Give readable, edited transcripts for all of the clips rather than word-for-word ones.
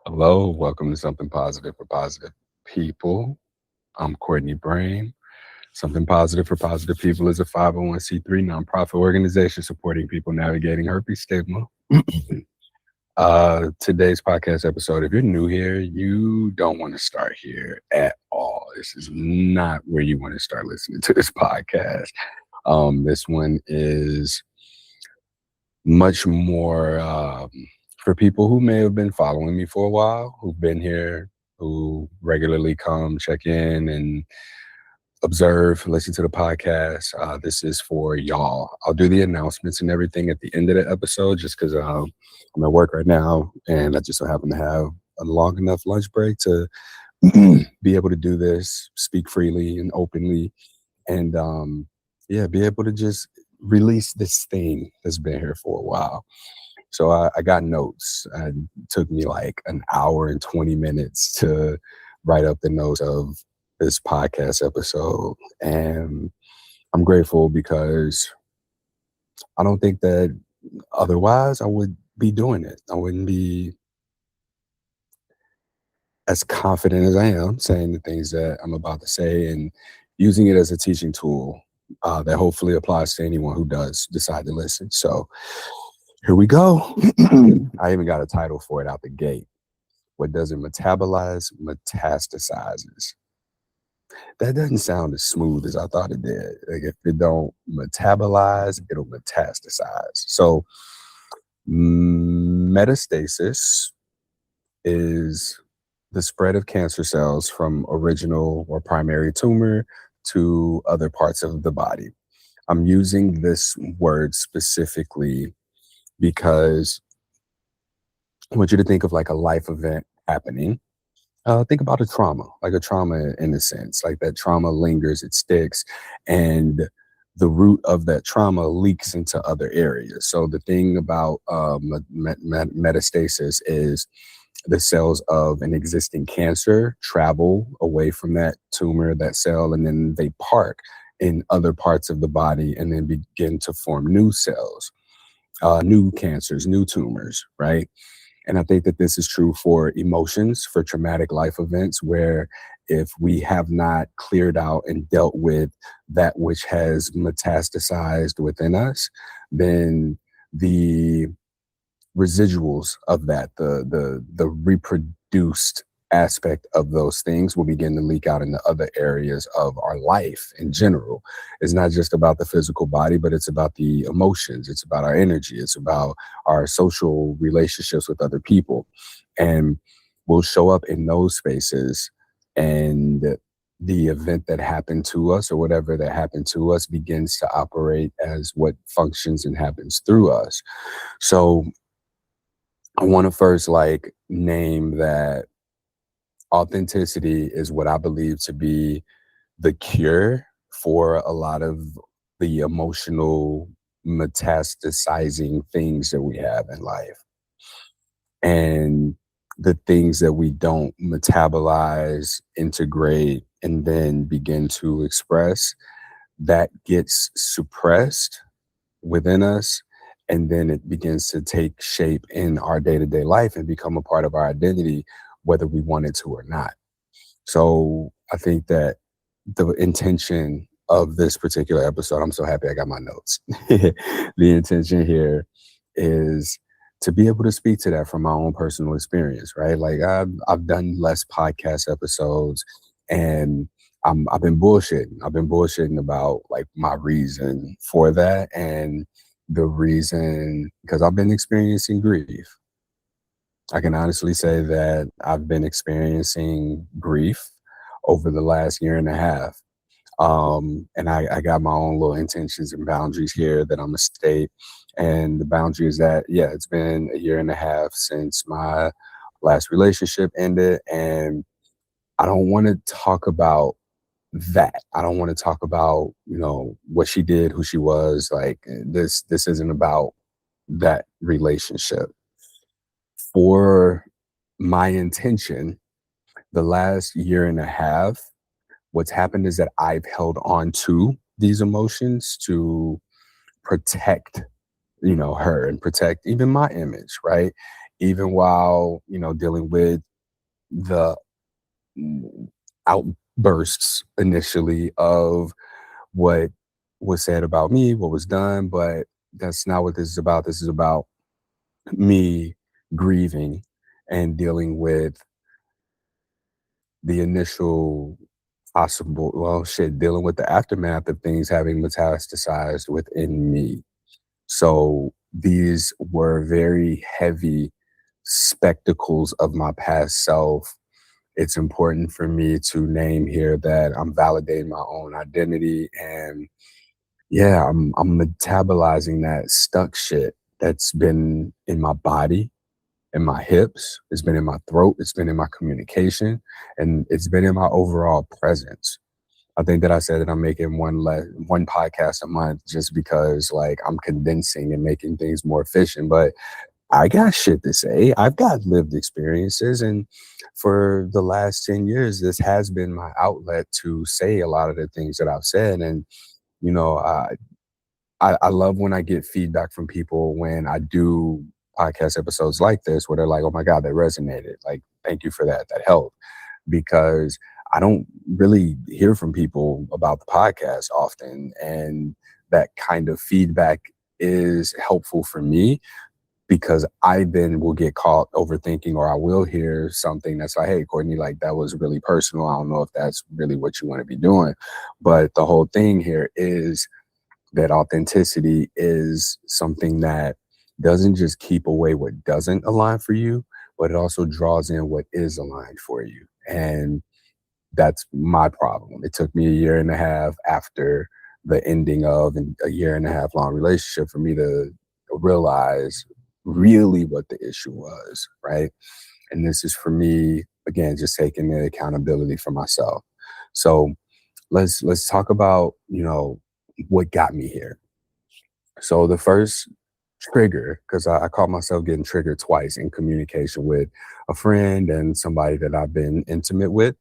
Hello, welcome to Something Positive for Positive People. I'm Courtney Brame. Something Positive for Positive People is a 501c3 nonprofit organization supporting people navigating herpes stigma. Today's podcast episode, if you're new here, you don't want to start here at all. This is not where you want to start listening to this podcast. This one is much more for people who may have been following me for a while, who've been here, who regularly come check in and observe, listen to the podcast. This is for y'all. I'll do the announcements and everything at the end of the episode just because I'm at work right now and I just so happen to have a long enough lunch break to be able to do this, speak freely and openly, and be able to just release this thing that's been here for a while. So I got notes. It took me like an hour and 20 minutes to write up the notes of this podcast episode. And I'm grateful because I don't think that otherwise I would be doing it. I wouldn't be as confident as I am saying the things that I'm about to say and using it as a teaching tool that hopefully applies to anyone who does decide to listen. So here we go. I even got a title for it out the gate. What doesn't metabolize metastasizes. That doesn't sound as smooth as I thought it did. Like if it don't metabolize, it'll metastasize. So metastasis is the spread of cancer cells from original or primary tumor to other parts of the body. I'm using this word specifically because I want you to think of like a life event happening. Think about a trauma, like a trauma in a sense, like that trauma lingers, it sticks, and the root of that trauma leaks into other areas. So the thing about metastasis is the cells of an existing cancer travel away from that tumor, that cell, and then they park in other parts of the body and then begin to form new cells, new cancers, new tumors, right? And I think that this is true for emotions, for traumatic life events, where if we have not cleared out and dealt with that which has metastasized within us, then the residuals of that, the reproduced aspect of those things will begin to leak out into other areas of our life in general. It's not just about the physical body, but it's about the emotions. It's about our energy. It's about our social relationships with other people. And we'll show up in those spaces, and the event that happened to us or whatever that happened to us begins to operate as what functions and happens through us. So I want to first name that authenticity is what I believe to be the cure for a lot of the emotional metastasizing things that we have in life. And the things that we don't metabolize, integrate, and then begin to express, that gets suppressed within us. And then it begins to take shape in our day-to-day life and become a part of our identity, whether we want it to or not. So I think that the intention of this particular episode, I'm so happy I got my notes. The intention here is to be able to speak to that from my own personal experience, right? Like I've done less podcast episodes, and I've been bullshitting. I've been bullshitting about like my reason for that, and the reason because I've been experiencing grief. I can honestly say that I've been experiencing grief over the last year and a half. And I got my own little intentions and boundaries here that I'm gonna state. And the boundary is that, yeah, it's been a year and a half since my last relationship ended. And I don't want to talk about that. I don't want to talk about, what she did, who she was. Like this isn't about that relationship. For my intention, the last year and a half, what's happened is that I've held on to these emotions to protect, her and protect even my image, right? even while, dealing with the mm, outbursts initially of what was said about me, what was done, but that's not what this is about. This is about me grieving and dealing with the initial possible, well, shit, dealing with the aftermath of things having metastasized within me. So these were very heavy spectacles of my past self. It's important for me to name here that I'm validating my own identity, and yeah, I'm metabolizing that stuck shit that's been in my body, in my hips, it's been in my throat, it's been in my communication, and it's been in my overall presence. I think that I said that I'm making one podcast a month just because like I'm condensing and making things more efficient. But I got shit to say. I've got lived experiences, and for the last 10 years, this has been my outlet to say a lot of the things that I've said. And you know, I love when I get feedback from people when I do podcast episodes like this, where they're like, "Oh my God, that resonated. Like, thank you for that. That helped." Because I don't really hear from people about the podcast often. And that kind of feedback is helpful for me because I then will get caught overthinking, or I will hear something that's like, "Hey, Courtney, like that was really personal. I don't know if that's really what you want to be doing." But the whole thing here is that authenticity is something that doesn't just keep away what doesn't align for you, but it also draws in what is aligned for you. And that's my problem. It took me a year and a half after the ending of a year and a half long relationship for me to realize really what the issue was, right? And this is for me, again, just taking the accountability for myself. So let's talk about, what got me here. So the first trigger, because I caught myself getting triggered twice in communication with a friend and somebody that I've been intimate with.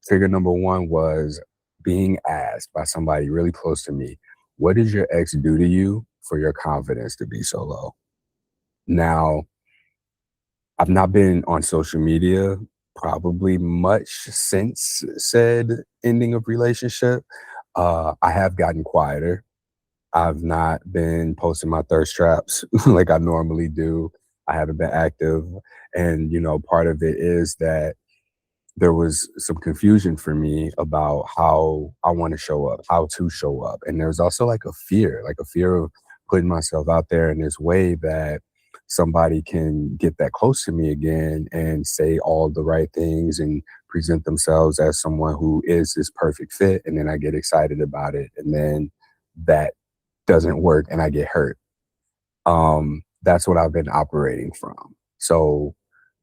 Trigger number one was being asked by somebody really close to me, "What did your ex do to you for your confidence to be so low?" Now, I've not been on social media probably much since said ending of relationship. I have gotten quieter. I've not been posting my thirst traps like I normally do. I haven't been active. And, part of it is that there was some confusion for me about how I want to show up, how to show up. And there's also like a fear of putting myself out there in this way that somebody can get that close to me again and say all the right things and present themselves as someone who is this perfect fit. And then I get excited about it. And then that doesn't work and I get hurt. That's what I've been operating from. So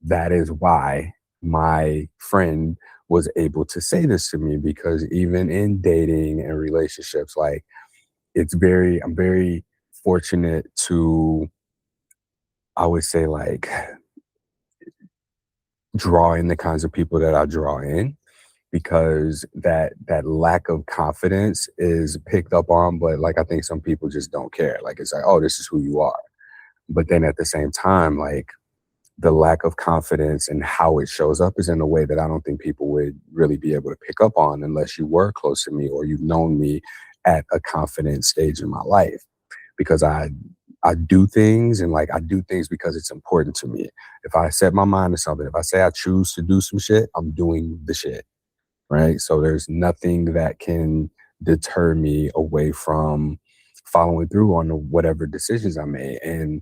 that is why my friend was able to say this to me, because even in dating and relationships, like I'm very fortunate to, I would say, like, draw in the kinds of people that I draw in, because that lack of confidence is picked up on, but like I think some people just don't care. Like it's like, "Oh, this is who you are." But then at the same time, like the lack of confidence and how it shows up is in a way that I don't think people would really be able to pick up on unless you were close to me or you've known me at a confident stage in my life. Because I do things, and like I do things because it's important to me. If I set my mind to something, if I say I choose to do some shit, I'm doing the shit, right? So there's nothing that can deter me away from following through on whatever decisions I made. And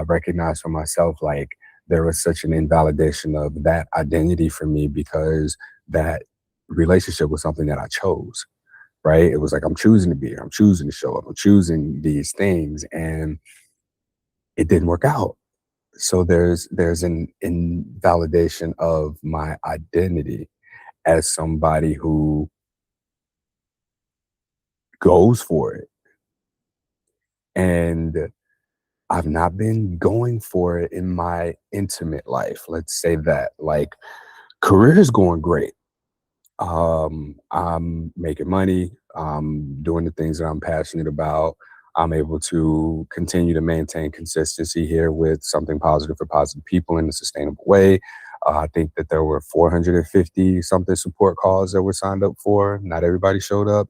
recognize for myself, like, there was such an invalidation of that identity for me because that relationship was something that I chose, right? It was like, I'm choosing to be here, I'm choosing to show up, I'm choosing these things, and it didn't work out. So there's an invalidation of my identity as somebody who goes for it. And I've not been going for it in my intimate life. Let's say that. Like, career is going great. I'm making money. I'm doing the things that I'm passionate about. I'm able to continue to maintain consistency here with something positive for positive people in a sustainable way. I think that there were 450 something support calls that were signed up for. Not everybody showed up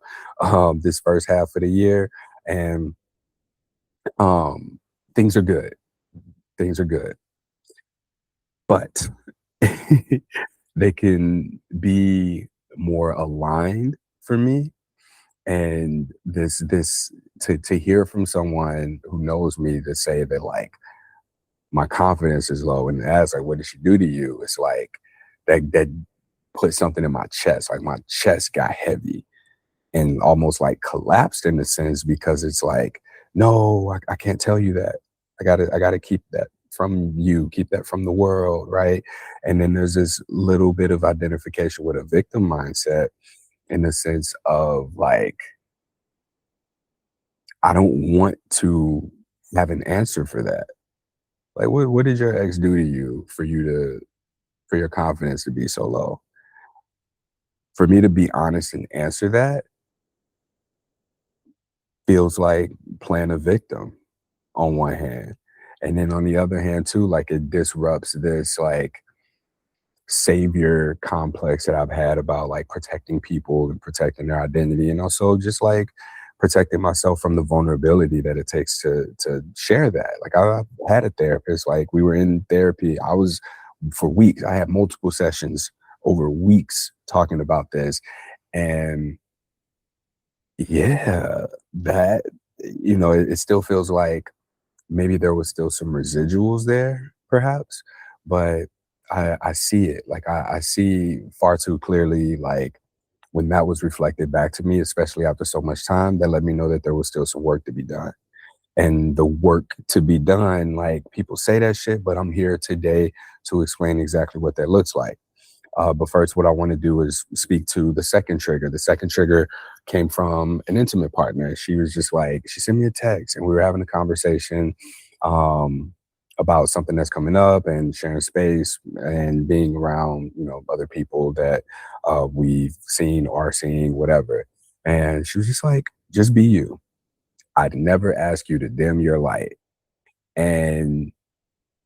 this first half of the year, and um, things are good. Things are good, but they can be more aligned for me. And this to hear from someone who knows me to say that like my confidence is low and ask like, what did she do to you? It's like that put something in my chest. Like my chest got heavy and almost like collapsed in a sense because it's like, no, I can't tell you that. I gotta keep that from you, keep that from the world, right? And then there's this little bit of identification with a victim mindset in the sense of like, I don't want to have an answer for that. Like, what did your ex do to you for your confidence to be so low? For me to be honest and answer that feels like playing a victim on one hand. And then on the other hand too, like it disrupts this like savior complex that I've had about like protecting people and protecting their identity and also just like protecting myself from the vulnerability that it takes to share that. Like I had a therapist, like we were in therapy. I was for weeks. I had multiple sessions over weeks talking about this. And yeah, that it still feels like maybe there was still some residuals there, perhaps, but I see it. Like I see far too clearly, like when that was reflected back to me, especially after so much time, that let me know that there was still some work to be done. And the work to be done, like people say that shit, but I'm here today to explain exactly what that looks like. But first, what I want to do is speak to the second trigger. The second trigger came from an intimate partner. She was just like, she sent me a text and we were having a conversation um, about something that's coming up and sharing space and being around, other people that we've seen or are seeing, whatever. And she was just like, just be you. I'd never ask you to dim your light. And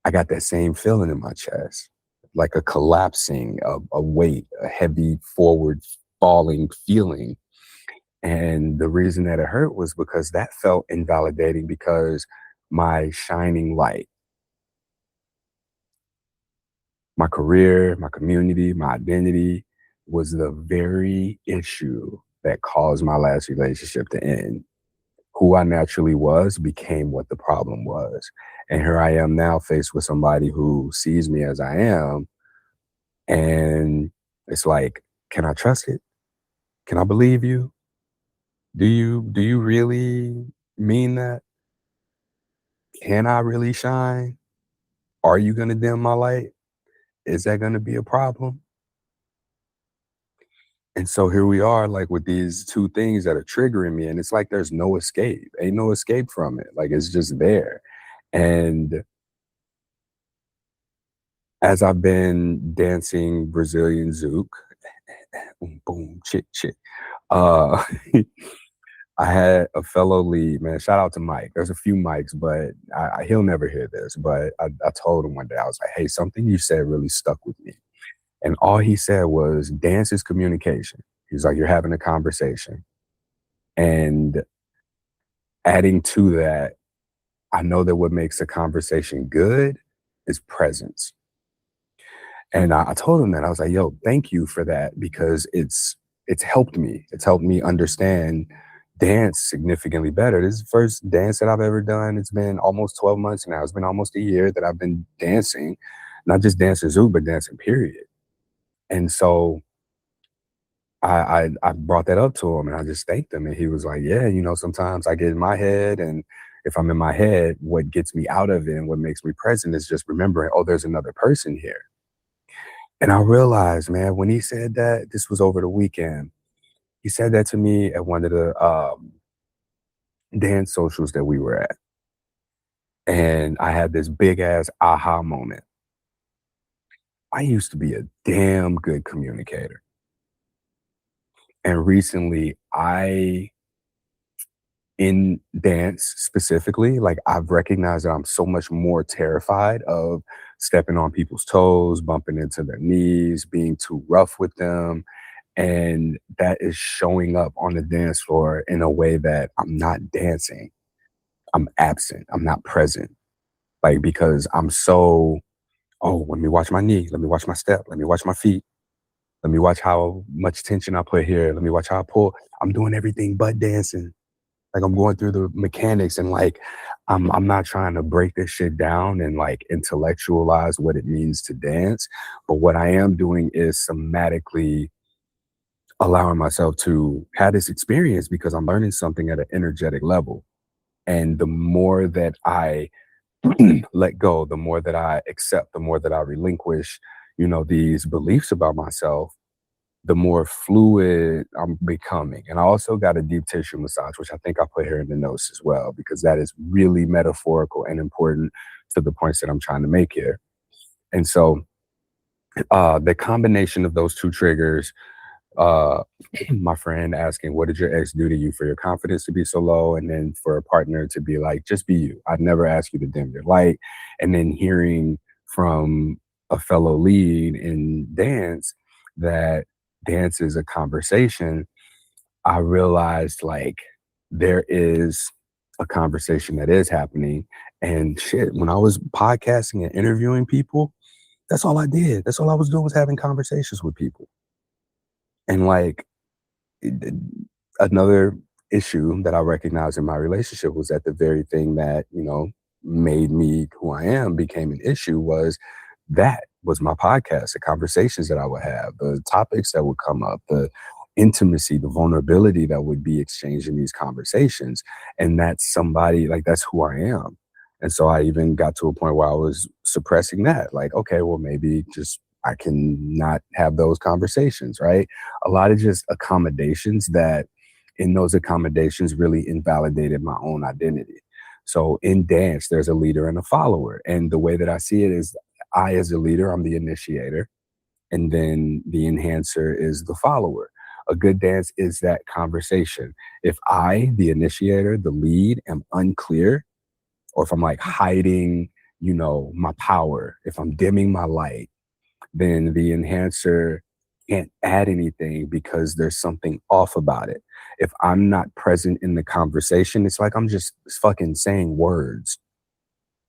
I got that same feeling in my chest, like a collapsing, a weight, a heavy forward falling feeling. And the reason that it hurt was because that felt invalidating because my shining light, my career, my community, my identity was the very issue that caused my last relationship to end. Who I naturally was became what the problem was. And here I am now faced with somebody who sees me as I am. And it's like, can I trust it? Can I believe you? Do you really mean that? Can I really shine? Are you gonna dim my light? Is that gonna be a problem? And so here we are, like with these two things that are triggering me, and it's like there's no escape. Ain't no escape from it. Like it's just there. And as I've been dancing Brazilian Zouk, boom, boom, chit, chit. Uh, I had a fellow lead, man. Shout out to Mike. There's a few Mikes, but he'll never hear this. But I told him one day, I was like, hey, something you said really stuck with me. And all he said was, dance is communication. He was like, you're having a conversation. And adding to that, I know that what makes a conversation good is presence. And I told him that I was like, "Yo, thank you for that because it's helped me. It's helped me understand dance significantly better. This is the first dance that I've ever done. It's been almost 12 months now. It's been almost a year that I've been dancing, not just dancing Zouk, but dancing period. And so I brought that up to him and I just thanked him. And he was like, yeah, sometimes I get in my head and if I'm in my head, what gets me out of it and what makes me present is just remembering, oh, there's another person here. And I realized, man, when he said that, this was over the weekend. He said that to me at one of the dance socials that we were at. And I had this big ass aha moment. I used to be a damn good communicator. And recently I in dance specifically, like I've recognized that I'm so much more terrified of stepping on people's toes, bumping into their knees, being too rough with them. And that is showing up on the dance floor in a way that I'm not dancing. I'm absent. I'm not present. Like, because I'm so, oh, let me watch my knee. Let me watch my step. Let me watch my feet. Let me watch how much tension I put here. Let me watch how I pull. I'm doing everything but dancing. Like I'm going through the mechanics and like I'm not trying to break this shit down and like intellectualize what it means to dance. But what I am doing is somatically allowing myself to have this experience because I'm learning something at an energetic level. And the more that I let go, the more that I accept, the more that I relinquish, these beliefs about myself, the more fluid I'm becoming. And I also got a deep tissue massage, which I think I put here in the notes as well, because that is really metaphorical and important to the points that I'm trying to make here. And so the combination of those two triggers, uh, my friend asking, what did your ex do to you for your confidence to be so low? And then for a partner to be like, just be you. I'd never ask you to dim your light. And then hearing from a fellow lead in dance that dance is a conversation, I realized like there is a conversation that is happening. And shit, when I was podcasting and interviewing people, that's all I did. That's all I was doing was having conversations with people. And like it- another issue that I recognized in my relationship was that the very thing that, made me who I am became an issue was my podcast, the conversations that I would have, the topics that would come up, the intimacy, the vulnerability that would be exchanged in these conversations. And that's somebody like that's who I am. And so I even got to a point where I was suppressing that. Like, okay, well, maybe just I can not have those conversations, right? A lot of just accommodations that in those accommodations really invalidated my own identity. So in dance, there's a leader and a follower. And the way that I see it is I, as a leader, I'm the initiator, and then the enhancer is the follower. A good dance is that conversation. If I, the initiator, the lead, am unclear, or if I'm like hiding, my power, if I'm dimming my light, then the enhancer can't add anything because there's something off about it. If I'm not present in the conversation, it's like I'm just fucking saying words.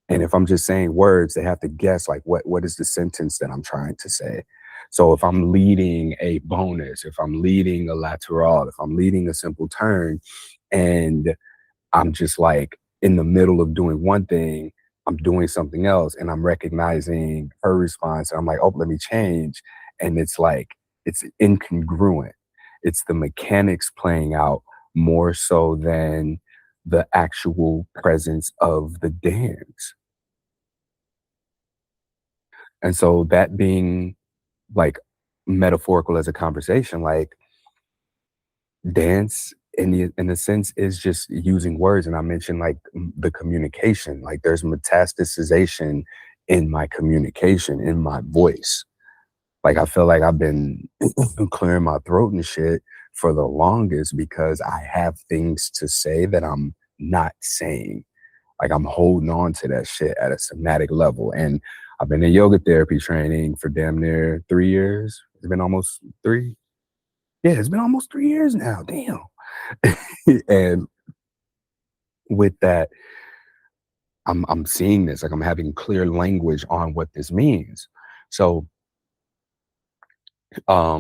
And if I'm just saying words, they have to guess like what is the sentence that I'm trying to say. So if I'm leading a bonus, if I'm leading a lateral, if I'm leading a simple turn, and I'm just like in the middle of doing one thing, I'm doing something else, and I'm recognizing her response. And I'm like, oh, let me change. And it's like, it's incongruent. It's the mechanics playing out more so than the actual presence of the dance. And so that being like metaphorical as a conversation, like dance in a sense is just using words. And I mentioned like the communication, like there's metastasization in my communication, in my voice. Like I feel like I've been clearing my throat and shit for the longest because I have things to say that I'm not saying. Like I'm holding on to that shit at a somatic level. And I've been in yoga therapy training for damn near 3 years. It's been almost three. Yeah, it's been almost 3 years now. Damn. And with that, I'm seeing this, like I'm having clear language on what this means. So I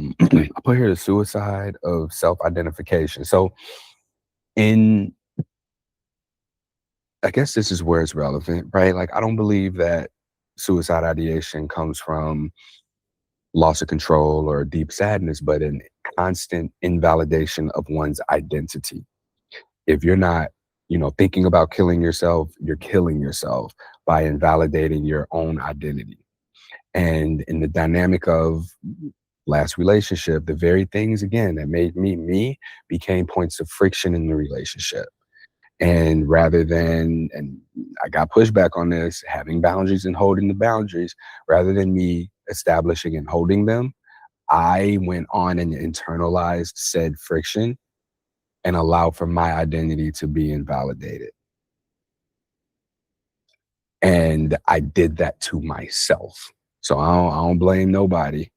put here the suicide of self-identification. So in I guess this is where it's relevant, right? Like I don't believe that suicide ideation comes from loss of control or deep sadness, but an constant invalidation of one's identity. If you're not, thinking about killing yourself, you're killing yourself by invalidating your own identity. And in the dynamic of last relationship, the very things again that made me me became points of friction in the relationship. And rather than, and I got pushback on this, having boundaries and holding the boundaries, rather than me establishing and holding them, I went on and internalized said friction and allow for my identity to be invalidated. And I did that to myself. So I don't blame nobody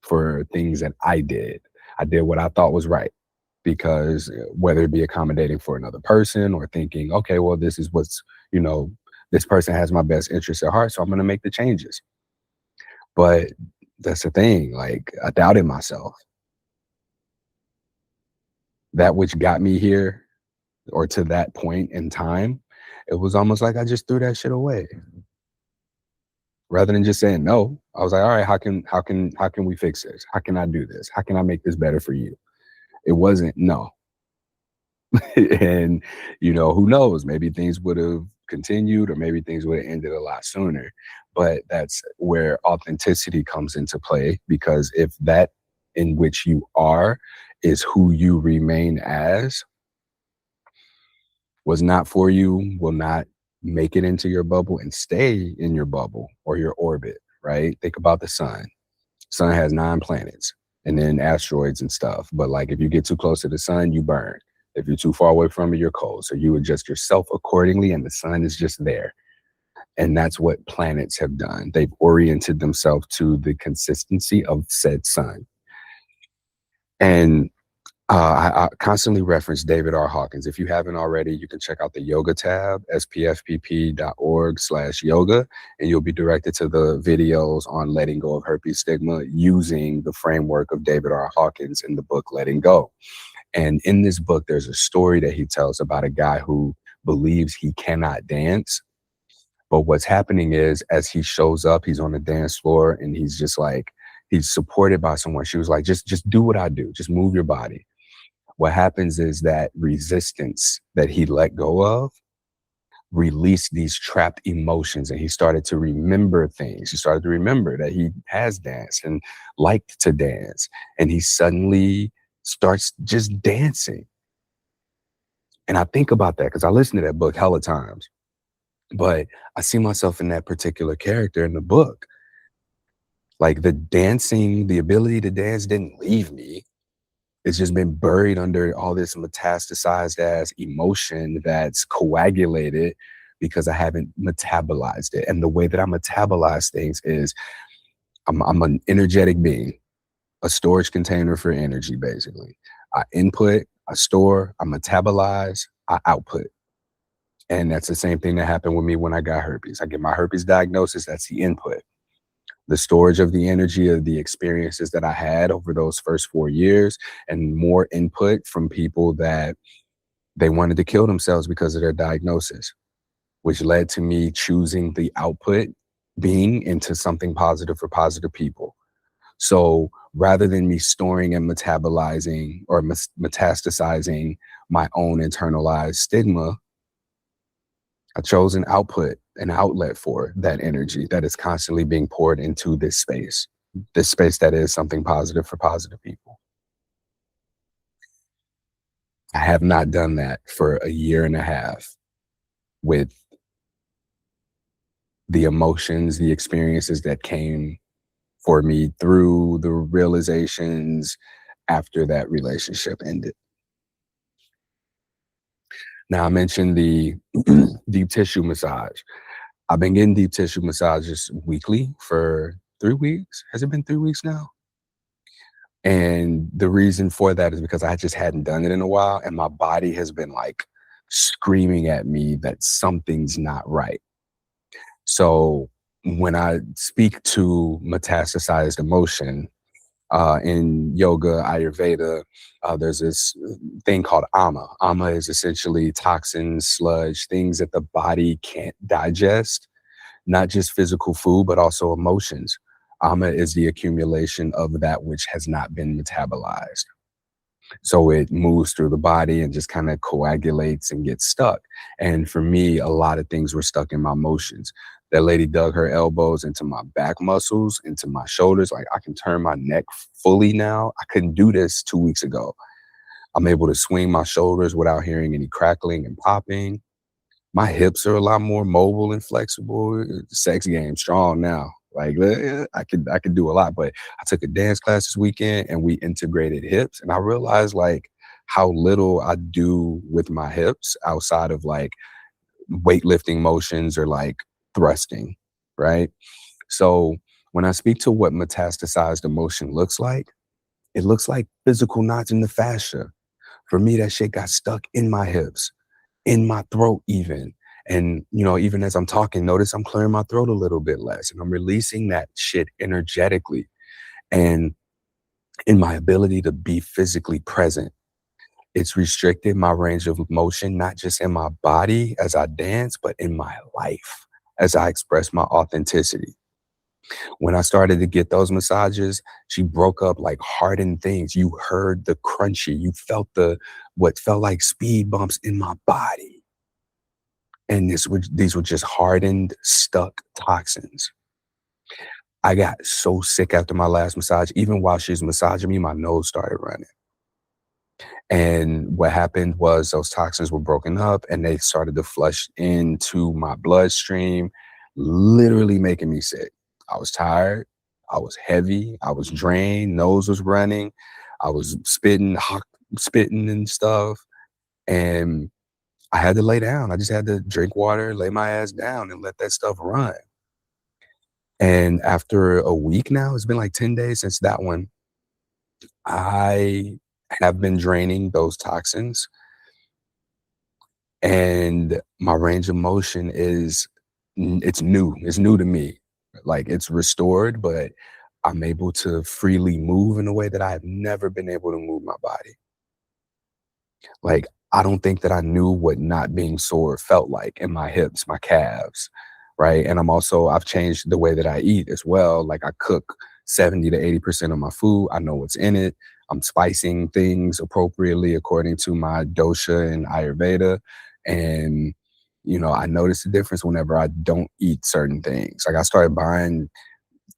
for things that I did. I did what I thought was right because whether it be accommodating for another person or thinking, okay, well, this is what's, you know, this person has my best interest at heart, so I'm going to make the changes. But that's the thing. Like, I doubted myself. That which got me here or to that point in time, it was almost like I just threw that shit away. Rather than just saying no, I was like, all right, how can we fix this? How can I do this? How can I make this better for you? It wasn't no. And who knows? Maybe things would have continued or maybe things would have ended a lot sooner. But that's where authenticity comes into play, because if that in which you are is who you remain as, was not for you, will not make it into your bubble and stay in your bubble or your orbit, right? Think about the sun. Sun has 9 planets and then asteroids and stuff. But like, if you get too close to the sun, you burn. If you're too far away from it, you're cold. So you adjust yourself accordingly, and the sun is just there. And that's what planets have done. They've oriented themselves to the consistency of said sun. And I constantly reference David R. Hawkins. If you haven't already, you can check out the yoga tab, spfpp.org/yoga, and you'll be directed to the videos on letting go of herpes stigma using the framework of David R. Hawkins in the book, Letting Go. And in this book, there's a story that he tells about a guy who believes he cannot dance. But what's happening is, as he shows up, he's on the dance floor and he's just like, he's supported by someone. She was like, just do what I do. Just move your body. What happens is that resistance that he let go of released these trapped emotions, and he started to remember things. He started to remember that he has danced and liked to dance, and he suddenly starts just dancing. And I think about that because I listened to that book hella times, but I see myself in that particular character in the book. Like, the dancing, the ability to dance didn't leave me. It's just been buried under all this metastasized ass emotion that's coagulated because I haven't metabolized it. And the way that I metabolize things is I'm an energetic being, a storage container for energy, basically. I input, I store, I metabolize, I output. And that's the same thing that happened with me when I got herpes. I get my herpes diagnosis, that's the input. The storage of the energy of the experiences that I had over those first 4 years, and more input from people that they wanted to kill themselves because of their diagnosis, which led to me choosing the output being into something positive for positive people. So rather than me storing and metabolizing or metastasizing my own internalized stigma, I chose an output, an outlet for that energy that is constantly being poured into this space that is something positive for positive people. I have not done that for a year and a half with the emotions, the experiences that came for me through the realizations after that relationship ended. Now, I mentioned the deep tissue massage. I've been getting deep tissue massages weekly for 3 weeks. Has it been 3 weeks now? And the reason for that is because I just hadn't done it in a while, and my body has been like screaming at me that something's not right. So when I speak to metastasized emotion, in yoga, Ayurveda, there's this thing called ama. Ama is essentially toxins, sludge, things that the body can't digest, not just physical food, but also emotions. Ama is the accumulation of that which has not been metabolized. So it moves through the body and just kind of coagulates and gets stuck. And for me, a lot of things were stuck in my emotions. That lady dug her elbows into my back muscles, into my shoulders. Like, I can turn my neck fully now. I couldn't do this 2 weeks ago. I'm able to swing my shoulders without hearing any crackling and popping. My hips are a lot more mobile and flexible. Sex game strong now. Like, I could do a lot. But I took a dance class this weekend and we integrated hips, and I realized, like, how little I do with my hips outside of like weightlifting motions or like thrusting, right? So when I speak to what metastasized emotion looks like, it looks like physical knots in the fascia. For me, that shit got stuck in my hips, in my throat even. And, even as I'm talking, notice I'm clearing my throat a little bit less and I'm releasing that shit energetically and in my ability to be physically present. It's restricted my range of motion, not just in my body as I dance, but in my life as I express my authenticity. When I started to get those massages, she broke up like hardened things. You heard the crunchy, you felt what felt like speed bumps in my body. And these were just hardened, stuck toxins. I got so sick after my last massage. Even while she was massaging me, my nose started running. And what happened was those toxins were broken up and they started to flush into my bloodstream, literally making me sick. I was tired. I was heavy. I was drained. Nose was running. I was spitting and stuff. And I had to lay down. I just had to drink water, lay my ass down and let that stuff run. And after a week now, it's been like 10 days since that one, I have been draining those toxins and my range of motion it's new. It's new to me. Like it's restored, but I'm able to freely move in a way that I have never been able to move my body. Like, I don't think that I knew what not being sore felt like in my hips, my calves, right? And I've changed the way that I eat as well. Like I cook 70 to 80% of my food. I know what's in it. I'm spicing things appropriately according to my dosha and Ayurveda. And, I notice the difference whenever I don't eat certain things. Like I started buying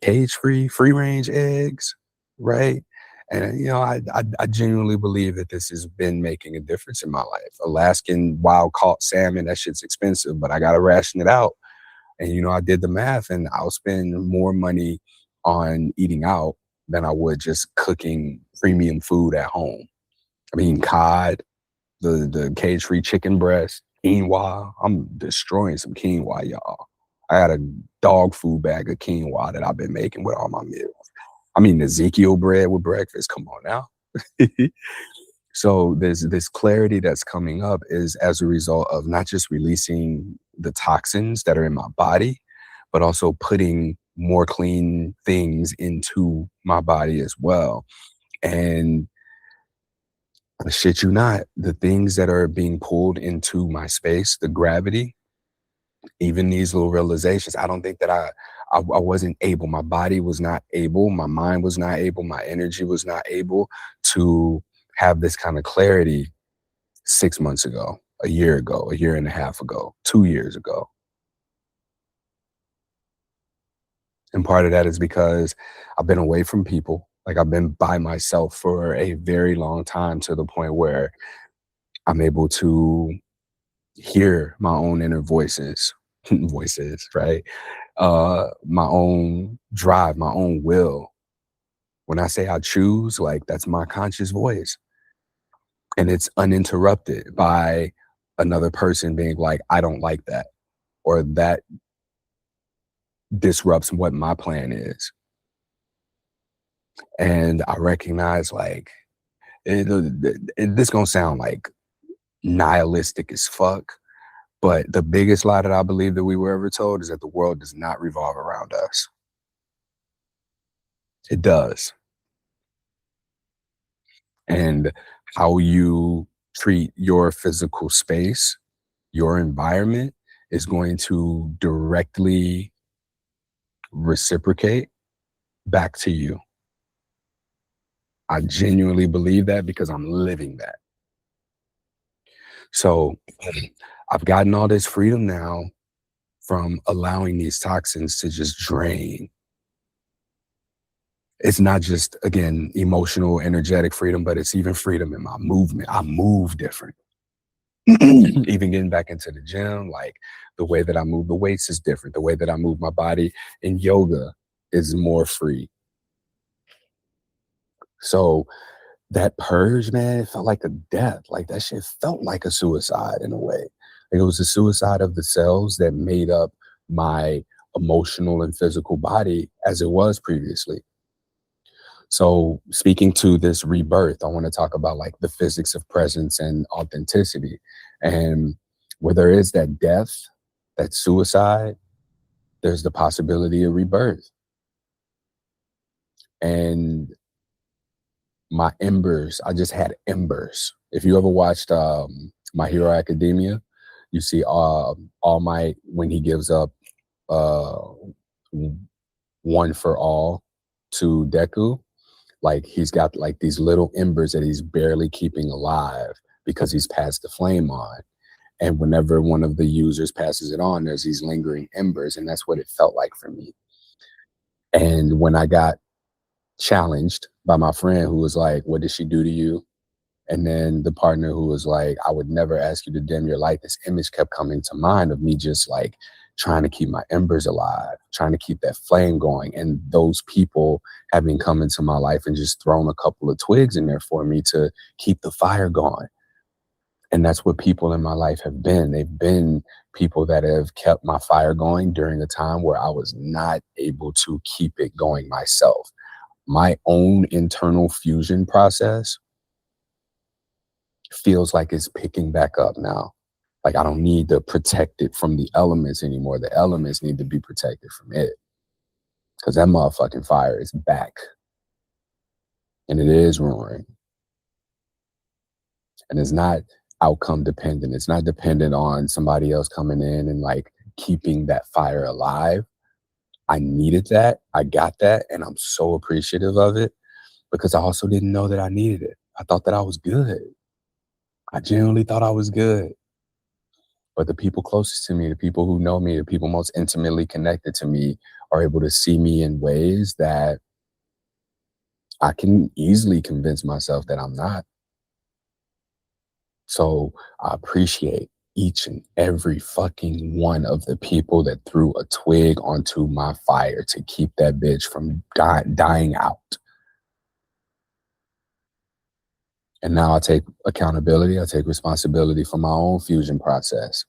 cage-free, free-range eggs, right? And, I genuinely believe that this has been making a difference in my life. Alaskan wild-caught salmon, that shit's expensive, but I gotta ration it out. And, I did the math, and I'll spend more money on eating out than I would just cooking premium food at home. I mean, cod, the cage-free chicken breast, quinoa. I'm destroying some quinoa, y'all. I got a dog food bag of quinoa that I've been making with all my meals. I mean, Ezekiel bread with breakfast. Come on now. So there's this clarity that's coming up is as a result of not just releasing the toxins that are in my body, but also putting more clean things into my body as well. And I shit you not, the things that are being pulled into my space, the gravity, even these little realizations, I don't think that I wasn't able, my body was not able, my mind was not able, my energy was not able to have this kind of clarity 6 months ago, a year ago, a year and a half ago, 2 years ago. And part of that is because I've been away from people. Like I've been by myself for a very long time to the point where I'm able to hear my own inner voices, voices, right? My own drive, my own will. When I say I choose, like that's my conscious voice. And it's uninterrupted by another person being like, I don't like that, or that disrupts what my plan is. And I recognize like, this gonna sound like nihilistic as fuck, but the biggest lie that I believe that we were ever told is that the world does not revolve around us. It does. And how you treat your physical space, your environment is going to directly reciprocate back to you. I genuinely believe that because I'm living that. So I've gotten all this freedom now from allowing these toxins to just drain. It's not just, again, emotional, energetic freedom, but it's even freedom in my movement. I move different. Even getting back into the gym, like the way that I move the weights is different. The way that I move my body in yoga is more free. So that purge, man, it felt like a death. Like that shit felt like a suicide in a way. Like it was a suicide of the cells that made up my emotional and physical body as it was previously. So speaking to this rebirth, I want to talk about like the physics of presence and authenticity. And where there is that death, that suicide, there's the possibility of rebirth. And my embers, I just had embers. If you ever watched My Hero Academia, you see All Might when he gives up uh, one for all to Deku. Like he's got like these little embers that he's barely keeping alive because he's passed the flame on. And whenever one of the users passes it on, there's these lingering embers. And that's what it felt like for me. And when I got challenged by my friend who was like, what did she do to you? And then the partner who was like, I would never ask you to dim your light. This image kept coming to mind of me just like trying to keep my embers alive, trying to keep that flame going. And those people having come into my life and just thrown a couple of twigs in there for me to keep the fire going. And that's what people in my life have been. They've been people that have kept my fire going during a time where I was not able to keep it going myself. My own internal fusion process feels like it's picking back up now. Like I don't need to protect it from the elements anymore. The elements need to be protected from it. Because that motherfucking fire is back. And it is roaring. And it's not outcome dependent. It's not dependent on somebody else coming in and like keeping that fire alive. I needed that. I got that. And I'm so appreciative of it because I also didn't know that I needed it. I thought that I was good. I genuinely thought I was good. But the people closest to me, the people who know me, the people most intimately connected to me are able to see me in ways that I can easily convince myself that I'm not. So I appreciate each and every fucking one of the people that threw a twig onto my fire to keep that bitch from dying out. And now I take accountability. I take responsibility for my own fusion process.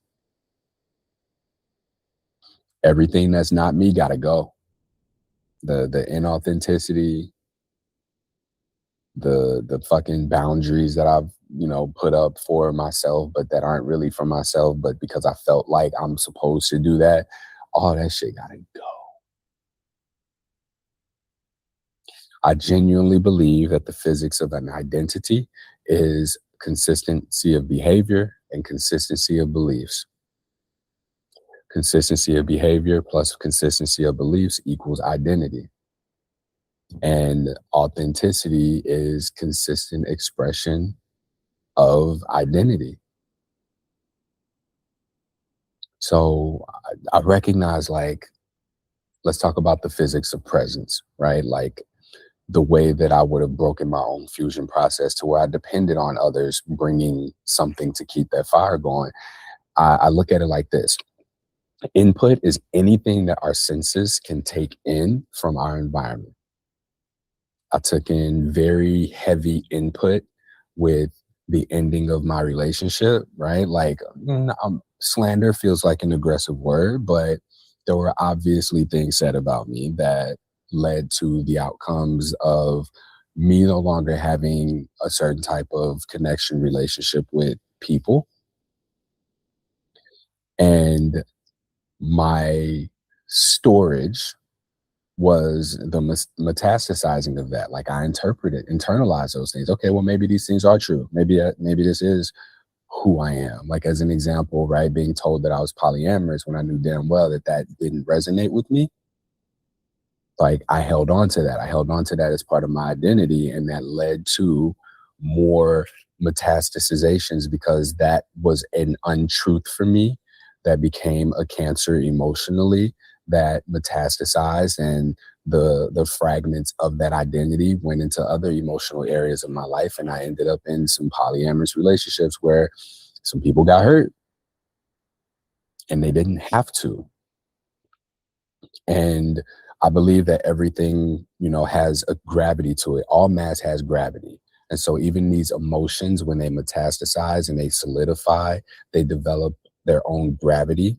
Everything that's not me gotta go. The inauthenticity, the fucking boundaries that I've, put up for myself, but that aren't really for myself, but because I felt like I'm supposed to do that, all that shit gotta go. I genuinely believe that the physics of an identity is consistency of behavior and consistency of beliefs. Consistency of behavior plus consistency of beliefs equals identity. And authenticity is consistent expression of identity. So I recognize, like, let's talk about the physics of presence, right? Like the way that I would have broken my own fusion process to where I depended on others bringing something to keep that fire going. I look at it like this. Input is anything that our senses can take in from our environment. I took in very heavy input with the ending of my relationship, right? Like slander feels like an aggressive word, but there were obviously things said about me that led to the outcomes of me no longer having a certain type of connection relationship with people. And my storage was the metastasizing of that. Like I interpreted, internalized those things. Okay, well, maybe these things are true. Maybe this is who I am. Like as an example, right, being told that I was polyamorous when I knew damn well that that didn't resonate with me. Like I held on to that. I held on to that as part of my identity, and that led to more metastasizations because that was an untruth for me that became a cancer emotionally that metastasized, and the fragments of that identity went into other emotional areas of my life, and I ended up in some polyamorous relationships where some people got hurt and they didn't have to. And I believe that everything, has a gravity to it. All mass has gravity. And so even these emotions, when they metastasize and they solidify, they develop their own gravity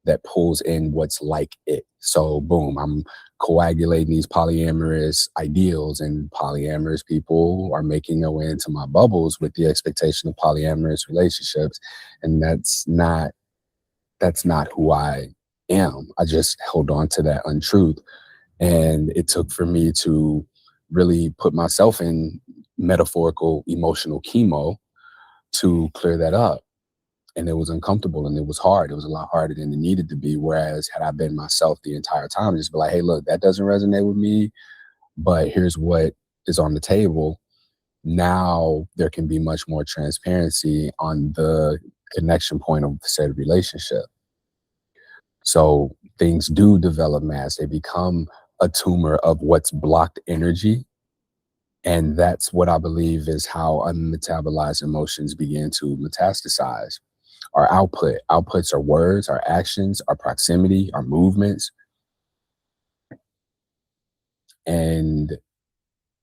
that pulls in what's like it. So boom, I'm coagulating these polyamorous ideals, and polyamorous people are making their way into my bubbles with the expectation of polyamorous relationships. And that's not who I am. I just held on to that untruth. And it took for me to really put myself in metaphorical emotional chemo to clear that up. And it was uncomfortable and it was hard. It was a lot harder than it needed to be. Whereas had I been myself the entire time, just be like, hey, look, that doesn't resonate with me, but here's what is on the table. Now there can be much more transparency on the connection point of said relationship. So things do develop mass. They become a tumor of what's blocked energy. And that's what I believe is how unmetabolized emotions begin to metastasize. Our outputs are words, our actions, our proximity, our movements. And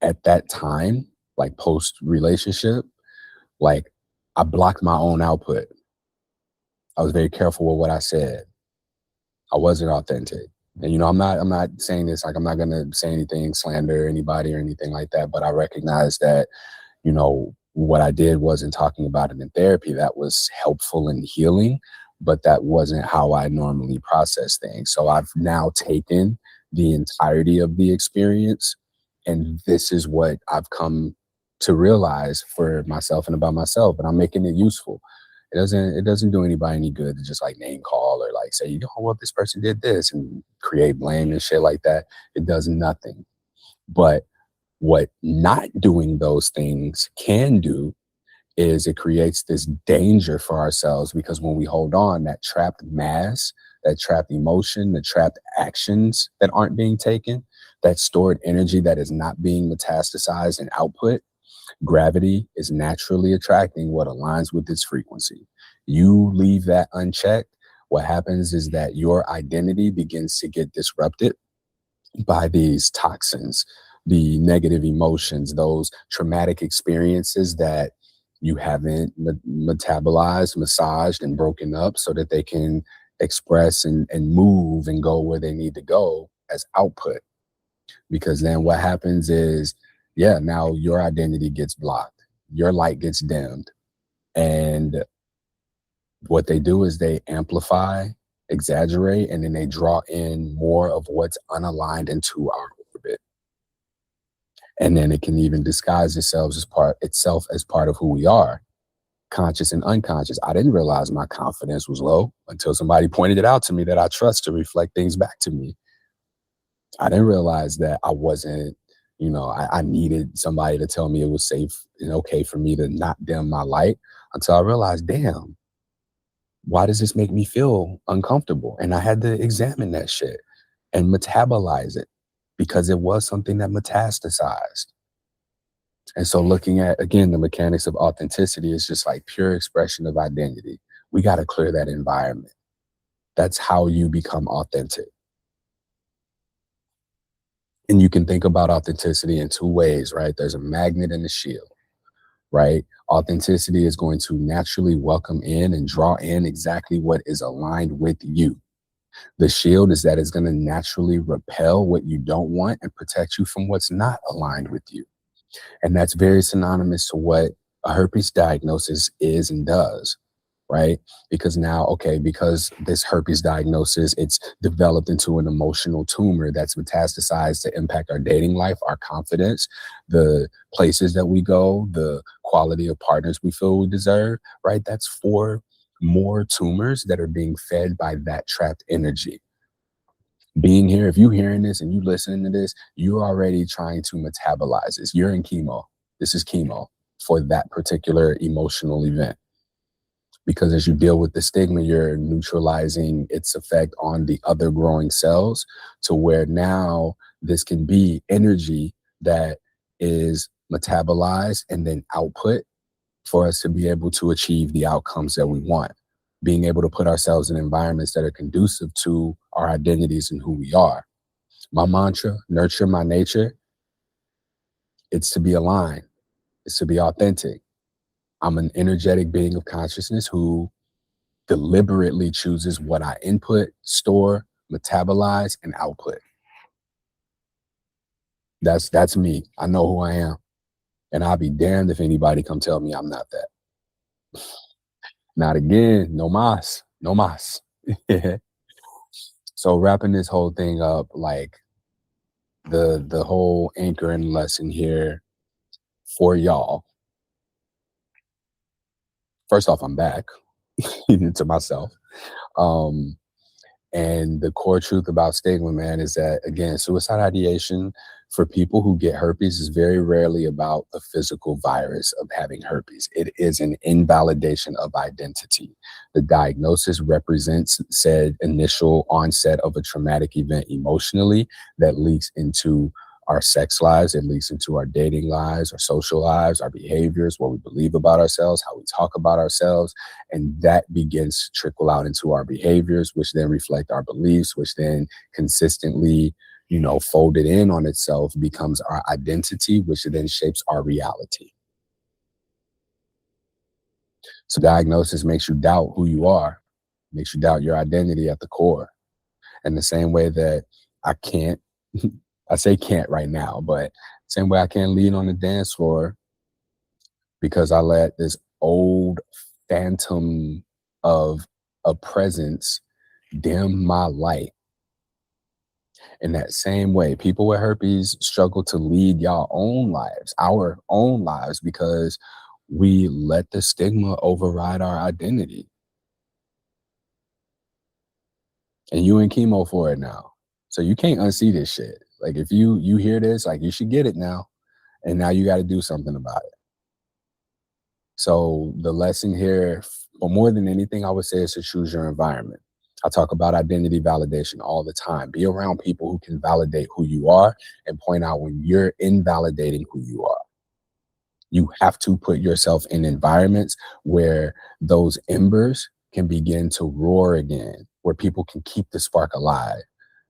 at that time, like post relationship, like I blocked my own output. I was very careful with what I said. I wasn't authentic. And I'm not saying this like I'm not gonna say anything, slander anybody or anything like that, but I recognize that, what I did wasn't talking about it in therapy. That was helpful and healing, but that wasn't how I normally process things. So I've now taken the entirety of the experience, and this is what I've come to realize for myself and about myself, and I'm making it useful. It doesn't do anybody any good to just like name call or like say, well, this person did this and create blame and shit like that. It does nothing. But what not doing those things can do is it creates this danger for ourselves, because when we hold on, that trapped mass, that trapped emotion, the trapped actions that aren't being taken, that stored energy that is not being metastasized and output, gravity is naturally attracting what aligns with its frequency. You leave that unchecked, what happens is that your identity begins to get disrupted by these toxins, the negative emotions, those traumatic experiences that you haven't metabolized, massaged, and broken up so that they can express and move and go where they need to go as output. Because then what happens is, yeah, now your identity gets blocked, your light gets dimmed. And what they do is they amplify, exaggerate, and then they draw in more of what's unaligned into our orbit. And then it can even disguise itself as part of who we are, conscious and unconscious. I didn't realize my confidence was low until somebody pointed it out to me that I trust to reflect things back to me. I didn't realize that I wasn't, I needed somebody to tell me it was safe and okay for me to not dim my light, until I realized, damn, why does this make me feel uncomfortable? And I had to examine that shit and metabolize it, because it was something that metastasized. And so looking at, again, the mechanics of authenticity is just like pure expression of identity. We got to clear that environment. That's how you become authentic. And you can think about authenticity in two ways, right? There's a magnet and a shield, right? Authenticity is going to naturally welcome in and draw in exactly what is aligned with you. The shield is that it's going to naturally repel what you don't want and protect you from what's not aligned with you. And that's very synonymous to what a herpes diagnosis is and does, right? Because now, okay, because this herpes diagnosis, it's developed into an emotional tumor that's metastasized to impact our dating life, our confidence, the places that we go, the quality of partners we feel we deserve, right? That's 4 more tumors that are being fed by that trapped energy. Being here, if you're hearing this and you listening to this, you're already trying to metabolize this. You're in chemo. This is chemo for that particular emotional event. Because as you deal with the stigma, you're neutralizing its effect on the other growing cells, to where now this can be energy that is metabolized and then output for us to be able to achieve the outcomes that we want. Being able to put ourselves in environments that are conducive to our identities and who we are. My mantra, nurture my nature, it's to be aligned. is to be authentic. I'm an energetic being of consciousness who deliberately chooses what I input, store, metabolize, and output. That's me. I know who I am. And I'll be damned if anybody come tell me I'm not that. Not again. No mas. No mas. So wrapping this whole thing up, like the whole anchoring lesson here for y'all. First off, I'm back to myself. Um, And the core truth about stigma, man, is that, again, suicide ideation for people who get herpes is very rarely about the physical virus of having herpes. It is an invalidation of identity. The diagnosis represents said initial onset of a traumatic event emotionally that leaks into our sex lives, it leaks into our dating lives, our social lives, our behaviors, what we believe about ourselves, how we talk about ourselves. And that begins to trickle out into our behaviors, which then reflect our beliefs, which then consistently, folded in on itself becomes our identity, which then shapes our reality. So diagnosis makes you doubt who you are, makes you doubt your identity at the core. And the same way that I can't, I say can't right now, but same way I can't lead on the dance floor because I let this old phantom of a presence dim my light. In that same way, people with herpes struggle to lead our own lives, because we let the stigma override our identity. And you in chemo for it now. So you can't unsee this shit. Like if you hear this, like you should get it now. And now you got to do something about it. So the lesson here, but more than anything, I would say is to choose your environment. I talk about identity validation all the time. Be around people who can validate who you are and point out when you're invalidating who you are. You have to put yourself in environments where those embers can begin to roar again, where people can keep the spark alive.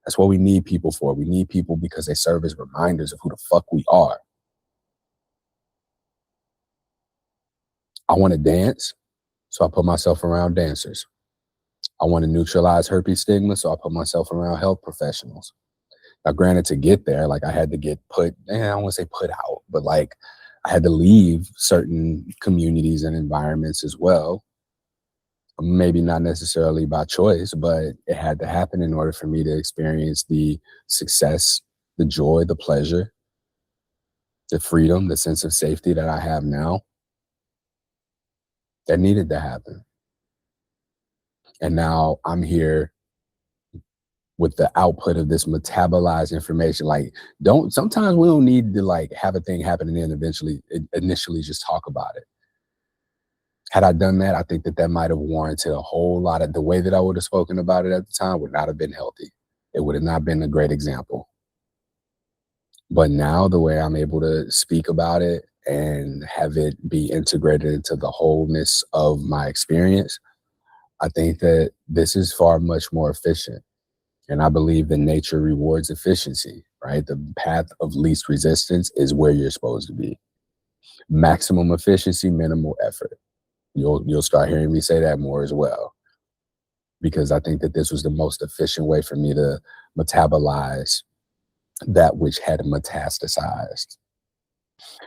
That's what we need people for. We need people because they serve as reminders of who the fuck we are. I want to dance, so I put myself around dancers. I want to neutralize herpes stigma, so I put myself around health professionals. Now, granted, to get there, like I had to get I don't want to say put out, but like I had to leave certain communities and environments as well. Maybe not necessarily by choice, but it had to happen in order for me to experience the success, the joy, the pleasure, the freedom, the sense of safety that I have now. That needed to happen. And now I'm here with the output of this metabolized information. Like, sometimes we don't need to like have a thing happen and then initially just talk about it. Had I done that, I think that might have warranted a whole lot of the way that I would have spoken about it at the time would not have been healthy. It would have not been a great example. But now the way I'm able to speak about it and have it be integrated into the wholeness of my experience, I think that this is far much more efficient. And I believe that nature rewards efficiency, right? The path of least resistance is where you're supposed to be. Maximum efficiency, minimal effort. You'll start hearing me say that more as well. Because I think that this was the most efficient way for me to metabolize that which had metastasized.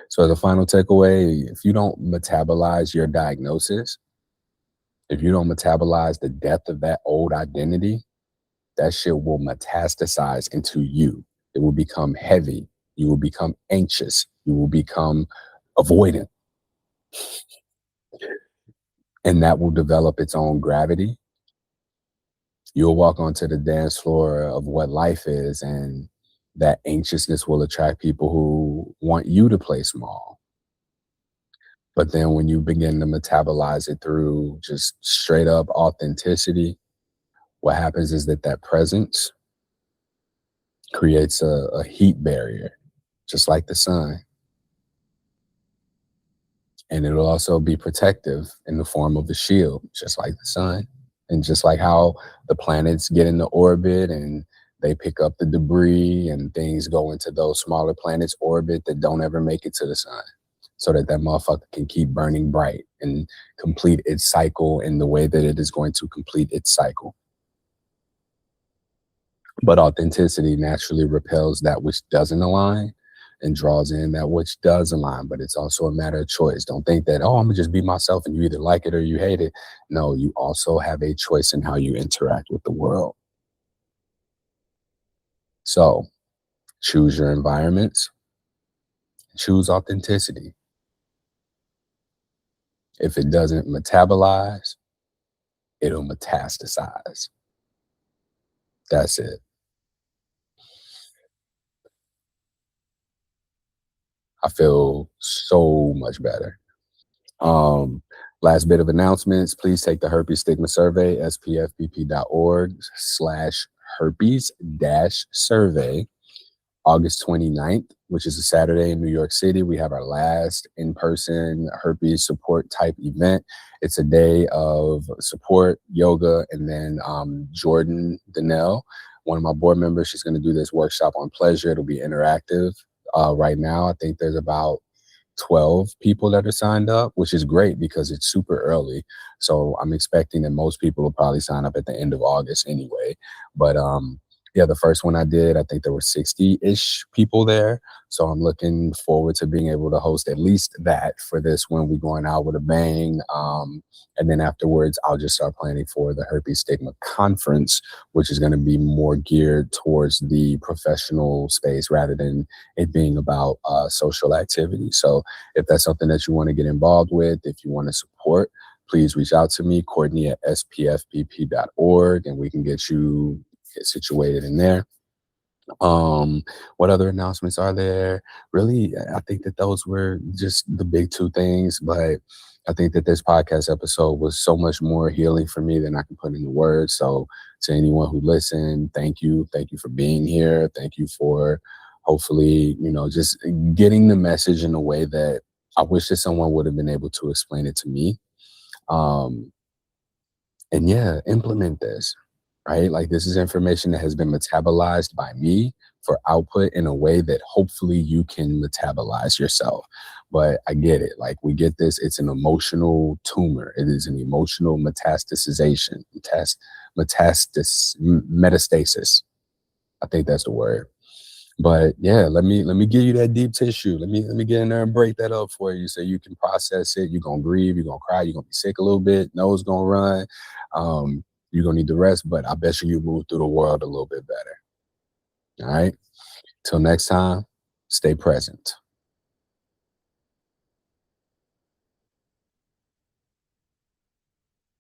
So the final takeaway, if you don't metabolize your diagnosis, if you don't metabolize the death of that old identity, that shit will metastasize into you. It will become heavy. You will become anxious. You will become avoidant. And that will develop its own gravity. You'll walk onto the dance floor of what life is, and that anxiousness will attract people who want you to play small. But then when you begin to metabolize it through just straight up authenticity, what happens is that presence creates a heat barrier, just like the sun. And it'll also be protective in the form of a shield, just like the sun. And just like how the planets get into orbit and they pick up the debris and things go into those smaller planets' orbit that don't ever make it to the sun. so that that motherfucker can keep burning bright and complete its cycle in the way that it is going to complete its cycle. But authenticity naturally repels that which doesn't align and draws in that which does align. But it's also a matter of choice. Don't think that, oh, I'm gonna just be myself and you either like it or you hate it. No, you also have a choice in how you interact with the world. So choose your environments, choose authenticity. If it doesn't metabolize, it'll metastasize. That's it. I feel so much better. Um, Last bit of announcements, please take the herpes stigma survey, spfpp.org/herpes dash survey. August 29th, which is a Saturday in New York City, we have our last in-person herpes support type event. It's a day of support, yoga, and then Jordan Donnell, one of my board members, she's going to do this workshop on pleasure. It'll be interactive. Right now, I think there's about 12 people that are signed up, which is great because it's super early. So I'm expecting that most people will probably sign up at the end of August anyway. But yeah, the first one I did, I think there were 60-ish people there. So I'm looking forward to being able to host at least that for this one. We're going out with a bang. And then afterwards, I'll just start planning for the Herpes Stigma Conference, which is going to be more geared towards the professional space rather than it being about social activity. So if that's something that you want to get involved with, if you want to support, please reach out to me, Courtney at spfpp.org, and we can get you situated in there. What other announcements are there? Really, I think that those were just the big two things, but I think that this podcast episode was so much more healing for me than I can put into words. So to anyone who listened, thank you. Thank you for being here. Thank you for hopefully, just getting the message in a way that I wish that someone would have been able to explain it to me. Um, and yeah, implement this, right? Like this is information that has been metabolized by me for output in a way that hopefully you can metabolize yourself. But I get it. Like we get this. It's an emotional tumor. It is an emotional metastasization, metastasis. I think that's the word. But yeah, let me give you that deep tissue. Let me get in there and break that up for you so you can process it. You're gonna grieve, you're gonna cry, you're gonna be sick a little bit, nose gonna run. You're gonna need the rest, but I bet you move through the world a little bit better. All right. Till next time, stay present.